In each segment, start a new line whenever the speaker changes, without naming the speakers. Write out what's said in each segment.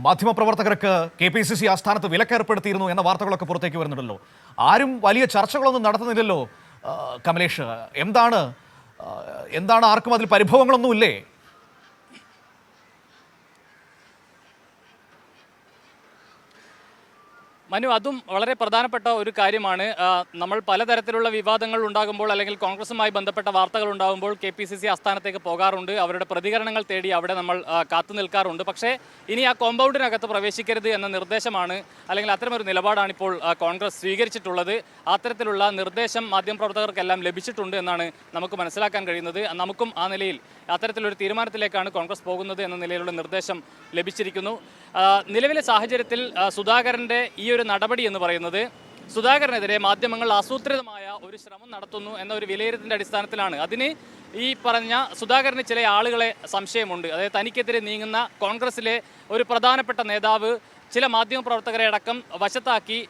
മാധ്യമപ്രവർത്തകർക്ക് KPCC ആസ്ഥാനത്ത് വിലക്കേർപ്പെടുത്തിയിരുന്നു എന്ന വാർത്തകളൊക്കെ പുറത്തേക്ക് വരുന്നുണ്ടല്ലോ. ആരും വലിയ ചർച്ചകളൊന്നും നടത്തുന്നില്ലല്ലോ. കമലേഷ്, എന്താണ് ആർക്കും അതിൽ പരിഭവങ്ങളൊന്നുമില്ലേ?
മനു, അതും വളരെ പ്രധാനപ്പെട്ട ഒരു കാര്യമാണ്. നമ്മൾ പലതരത്തിലുള്ള വിവാദങ്ങൾ ഉണ്ടാകുമ്പോൾ അല്ലെങ്കിൽ കോൺഗ്രസുമായി ബന്ധപ്പെട്ട വാർത്തകൾ ഉണ്ടാകുമ്പോൾ KPCC ആസ്ഥാനത്തേക്ക് പോകാറുണ്ട്. അവരുടെ പ്രതികരണങ്ങൾ തേടി അവിടെ നമ്മൾ കാത്തു നിൽക്കാറുണ്ട്. പക്ഷേ ഇനി ആ കോമ്പൗണ്ടിനകത്ത് പ്രവേശിക്കരുത് എന്ന നിർദ്ദേശമാണ്, അല്ലെങ്കിൽ അത്തരമൊരു നിലപാടാണ് ഇപ്പോൾ കോൺഗ്രസ് സ്വീകരിച്ചിട്ടുള്ളത്. അത്തരത്തിലുള്ള നിർദ്ദേശം മാധ്യമപ്രവർത്തകർക്കെല്ലാം ലഭിച്ചിട്ടുണ്ട് എന്നാണ് നമുക്ക് മനസ്സിലാക്കാൻ കഴിയുന്നത്. നമുക്കും ആ നിലയിൽ അത്തരത്തിലൊരു തീരുമാനത്തിലേക്കാണ് കോൺഗ്രസ് പോകുന്നത് എന്ന നിലയിലുള്ള നിർദ്ദേശം ലഭിച്ചിരിക്കുന്നു. നിലവിലെ സാഹചര്യത്തിൽ സുധാകരൻ്റെ ഈ ഒരു നടപടി എന്ന് പറയുന്നത് സുധാകരനെതിരെ മാധ്യമങ്ങൾ ആസൂത്രിതമായ ഒരു ശ്രമം നടത്തുന്നു എന്ന ഒരു വിലയിരുത്തലിൻ്റെ അടിസ്ഥാനത്തിലാണ്. അതിന് ഈ പറഞ്ഞ സുധാകരന് ചില ആളുകളെ സംശയമുണ്ട്. അതായത് തനിക്കെതിരെ നീങ്ങുന്ന കോൺഗ്രസിലെ ഒരു പ്രധാനപ്പെട്ട നേതാവ് ചില മാധ്യമപ്രവർത്തകരെ അടക്കം വശത്താക്കി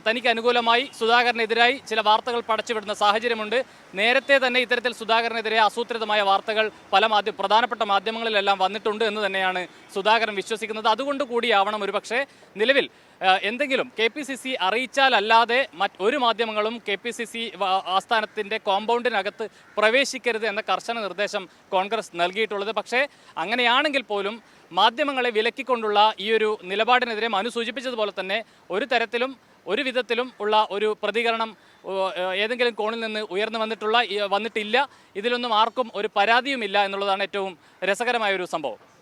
തനിക്ക് അനുകൂലമായി സുധാകരനെതിരായി ചില വാർത്തകൾ പടച്ചുവിടുന്ന സാഹചര്യമുണ്ട്. നേരത്തെ തന്നെ ഇത്തരത്തിൽ സുധാകരനെതിരെ ആസൂത്രിതമായ വാർത്തകൾ പല പ്രധാനപ്പെട്ട മാധ്യമങ്ങളിലെല്ലാം വന്നിട്ടുണ്ട് എന്ന് തന്നെയാണ് സുധാകരൻ വിശ്വസിക്കുന്നത്. അതുകൊണ്ട് കൂടിയാവണം ഒരുപക്ഷെ നിലവിൽ എന്തെങ്കിലും KPCC അറിയിച്ചാലല്ലാതെ മറ്റൊരു മാധ്യമങ്ങളും KPCC ആസ്ഥാനത്തിൻ്റെ കോമ്പൗണ്ടിനകത്ത് പ്രവേശിക്കരുത് എന്ന കർശന നിർദ്ദേശം കോൺഗ്രസ് നൽകിയിട്ടുള്ളത്. പക്ഷേ അങ്ങനെയാണെങ്കിൽ പോലും മാധ്യമങ്ങളെ വിലക്കിക്കൊണ്ടുള്ള ഈ ഒരു നിലപാടിനെതിരെ മനു സൂചിപ്പിച്ചതുപോലെ തന്നെ ഒരു തരത്തിലും ഒരു വിധത്തിലും ഉള്ള ഒരു പ്രതികരണം ഏതെങ്കിലും കോണിൽ നിന്ന് ഉയർന്നു വന്നിട്ടില്ല. ഇതിലൊന്നും ആർക്കും ഒരു പരാതിയുമില്ല എന്നുള്ളതാണ് ഏറ്റവും രസകരമായ ഒരു സംഭവം.